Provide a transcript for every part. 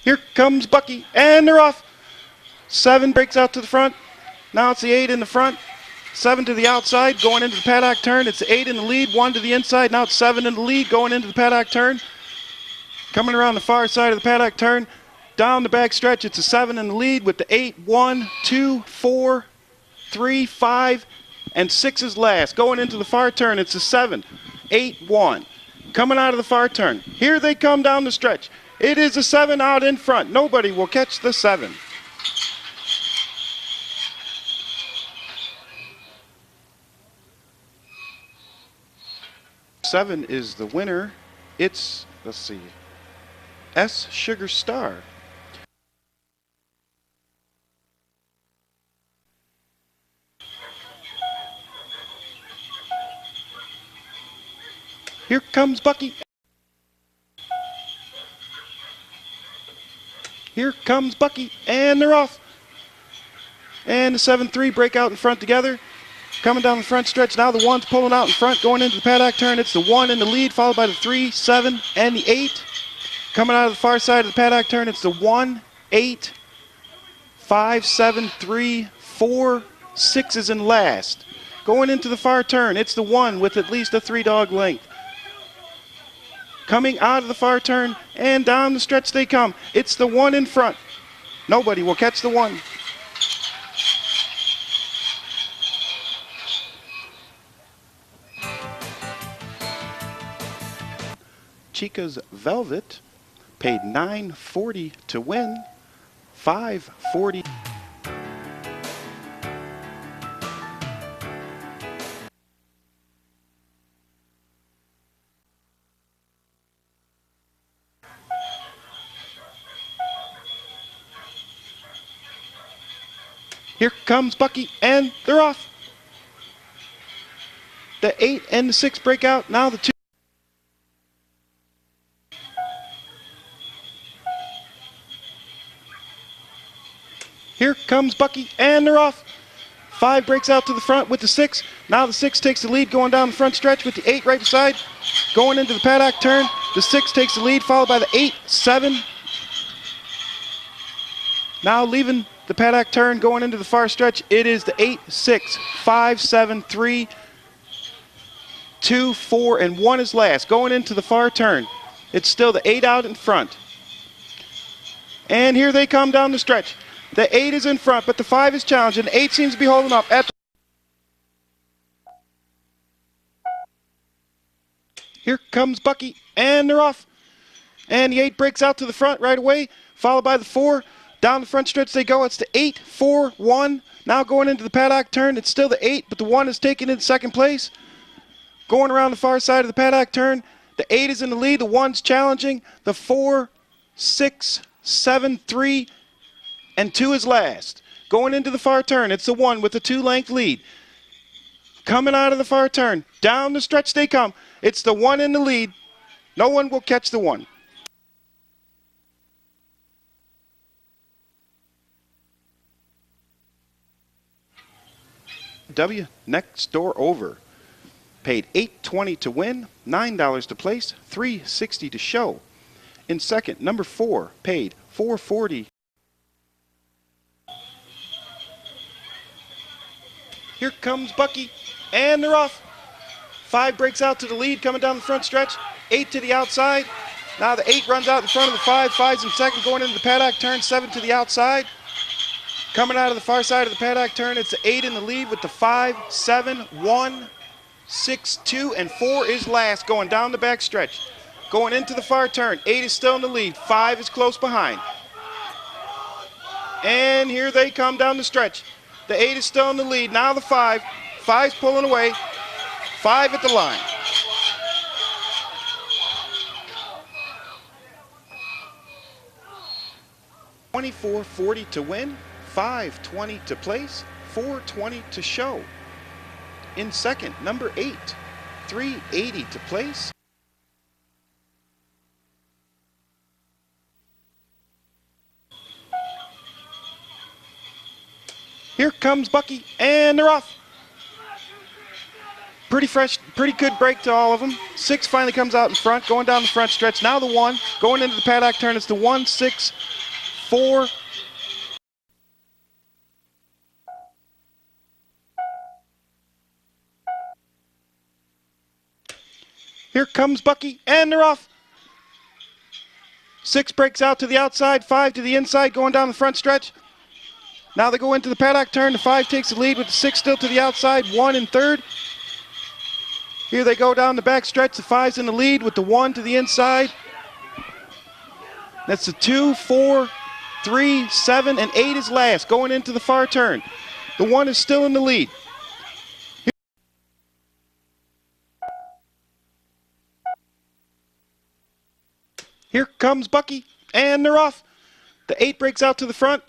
Here comes Bucky, and they're off. 7 breaks out to the front. Now it's the 8 in the front. 7 to the outside, going into the paddock turn. It's the 8 in the lead, 1 to the inside. Now it's 7 in the lead, going into the paddock turn. Coming around the far side of the paddock turn. Down the back stretch, it's a 7 in the lead with the 8, 1, 2, 4, 3, 5, and 6 is last. Going into the far turn, it's a 7, 8, 1. Coming out of the far turn. Here they come down the stretch. It is a 7 out in front. Nobody will catch the 7. Seven is the winner. It's, let's see, S Sugar Star. Here comes Bucky. Here comes Bucky, and they're off. And the 7-3 break out in front together. Coming down the front stretch, now the 1's pulling out in front, going into the paddock turn. It's the 1 in the lead, followed by the 3, 7, and the 8. Coming out of the far side of the paddock turn, it's the 1, 8, 5, 7, 3, 4, 6 is in last. Going into the far turn, it's the 1 with at least a 3-dog length. Coming out of the far turn, and down the stretch they come. It's the 1 in front. Nobody will catch the 1. Chica's Velvet paid $9.40 to win, $5.40. Here comes Bucky, and they're off. The 8 and the 6 break out. Now the 2. Here comes Bucky, and they're off. 5 breaks out to the front with the 6. Now the 6 takes the lead going down the front stretch with the 8 right beside. Going into the paddock turn, the 6 takes the lead, followed by the 8, 7. Now leaving the paddock turn, going into the far stretch, it is the 8, 6, 5, 7, 3, 2, 4, and 1 is last. Going into the far turn, it's still the 8 out in front. And here they come down the stretch. The 8 is in front, but the 5 is challenging. The 8 seems to be holding up. Here comes Bucky, and they're off. And the 8 breaks out to the front right away, followed by the 4. Down the front stretch they go. It's the 8, 4, 1. Now going into the paddock turn, it's still the 8, but the 1 is taken in second place. Going around the far side of the paddock turn, the 8 is in the lead, the 1's challenging. The 4, 6, 7, 3, and 2 is last. Going into the far turn, it's the 1 with the 2-length lead. Coming out of the far turn, down the stretch they come. It's the 1 in the lead. No one will catch the 1. W next door over. Paid $8.20 to win, $9 to place, $3.60 to show. In second, number 4 paid $4.40. Here comes Bucky, and they're off. 5 breaks out to the lead, coming down the front stretch. 8 to the outside. Now the 8 runs out in front of the 5. 5's in second, going into the paddock turn. 7 to the outside. Coming out of the far side of the paddock turn, it's the 8 in the lead with the 5, 7, 1, 6, 2, and 4 is last, going down the back stretch. Going into the far turn, 8 is still in the lead. 5 is close behind. And here they come down the stretch. The 8 is still in the lead. Now the 5. 5's pulling away. 5 at the line. $24.40 to win, $5.20 to place, $4.20 to show. In second, number 8, $3.80 to place. Here comes Bucky, and they're off. Pretty fresh, pretty good break to all of them. 6 finally comes out in front, going down the front stretch. Now the 1, going into the paddock turn. It's the 1, 6, 4. Here comes Bucky, and they're off. 6 breaks out to the outside, 5 to the inside, going down the front stretch. Now they go into the paddock turn. The 5 takes the lead with the 6 still to the outside, 1 in third. Here they go down the back stretch. The 5's in the lead with the 1 to the inside. That's the 2, 4, 3, 7, and 8 is last, going into the far turn. The 1 is still in the lead. Here comes Bucky, and they're off. The 8 breaks out to the front.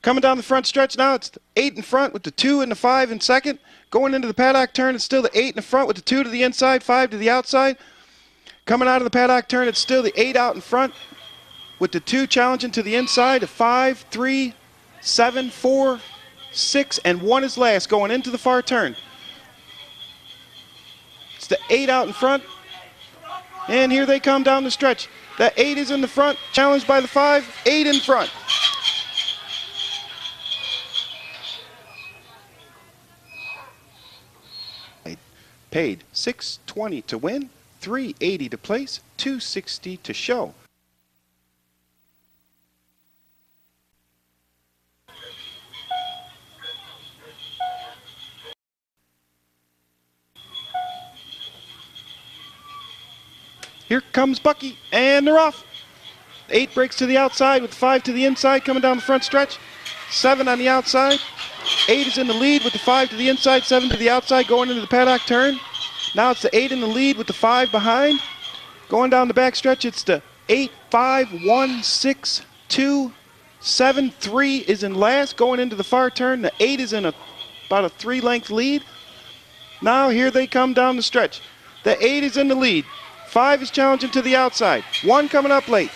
Coming down the front stretch now, it's the 8 in front with the 2 and the 5 in second. Going into the paddock turn, it's still the 8 in the front with the 2 to the inside, 5 to the outside. Coming out of the paddock turn, it's still the 8 out in front with the 2 challenging to the inside. The 5, 3, 7, 4, 6, and 1 is last, going into the far turn. It's the 8 out in front, and here they come down the stretch. That 8 is in the front, challenged by the 5, 8 in front. Paid $6.20 to win, $3.80 to place, $2.60 to show. Here comes Bucky, and they're off. 8 breaks to the outside with 5 to the inside, coming down the front stretch. 7 on the outside. 8 is in the lead with the 5 to the inside, 7 to the outside, going into the paddock turn. Now it's the 8 in the lead with the 5 behind. Going down the back stretch, it's the 8, 5, 1, 6, 2, 7, 3 is in last, going into the far turn. The 8 is in about a 3-length lead. Now here they come down the stretch. The 8 is in the lead. 5 is challenging to the outside. 1 coming up late.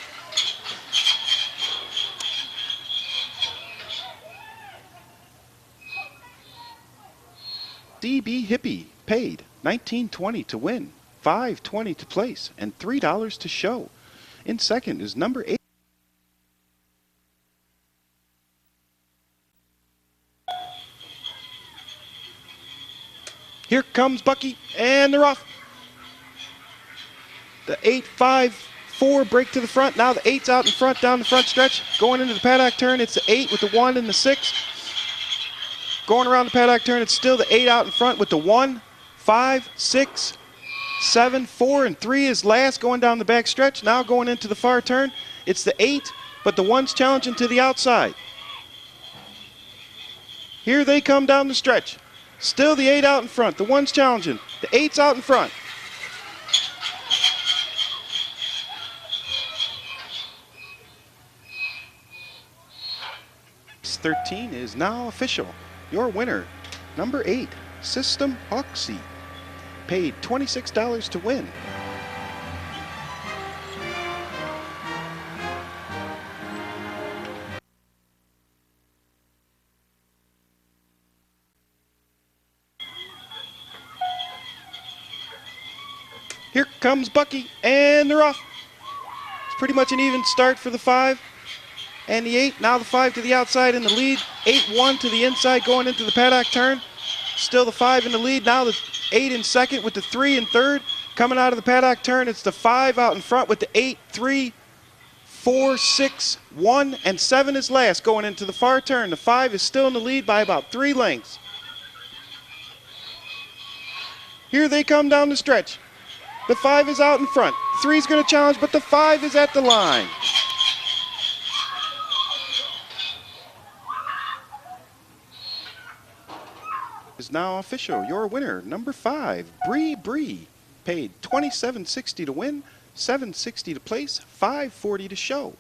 DB Hippie paid $19.20 to win, $5.20 to place, and $3 to show. In second is number 8. Here comes Bucky, and they're off. The 8, 5, 4 break to the front. Now the 8's out in front down the front stretch. Going into the paddock turn, it's the 8 with the 1 and the 6. Going around the paddock turn, it's still the 8 out in front with the 1, 5, 6, 7, 4, and 3 is last, going down the back stretch. Now going into the far turn, it's the 8, but the 1's challenging to the outside. Here they come down the stretch. Still the 8 out in front. The 1's challenging. The 8's out in front. Race 13 is now official. Your winner, number 8, System Hoxie, paid $26 to win. Here comes Bucky, and they're off. It's pretty much an even start for the 5 and the 8. Now the 5 to the outside in the lead. 8-1 to the inside going into the paddock turn. Still the 5 in the lead. Now the 8 in second with the 3 in third. Coming out of the paddock turn, it's the 5 out in front with the 8, 3, 4, 6, 1, and 7 is last going into the far turn. The 5 is still in the lead by about 3 lengths. Here they come down the stretch. The 5 is out in front. 3 is going to challenge, but the 5 is at the line. Is now official. Your winner, number 5, Bree, paid $27.60 to win, $7.60 to place, $5.40 to show.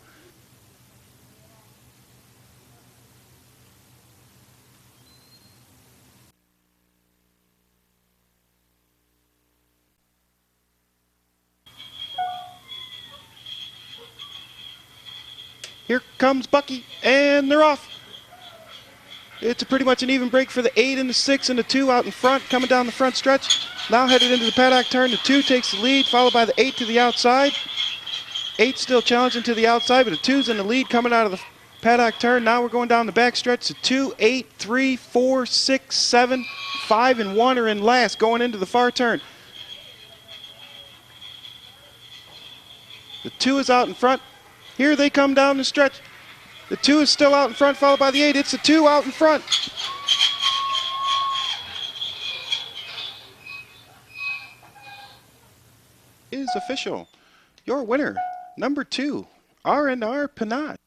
Here comes Bucky, and they're off. It's pretty much an even break for the 8 and the 6 and the 2 out in front, coming down the front stretch. Now headed into the paddock turn. The 2 takes the lead, followed by the 8 to the outside. 8 still challenging to the outside, but the 2's in the lead coming out of the paddock turn. Now we're going down the back stretch to 2, 8, 3, 4, 6, 7, 5, and 1 are in last going into the far turn. The 2 is out in front. Here they come down the stretch. The 2 is still out in front, followed by the 8. It's the 2 out in front. Is official. Your winner, number 2, R&R Pinot.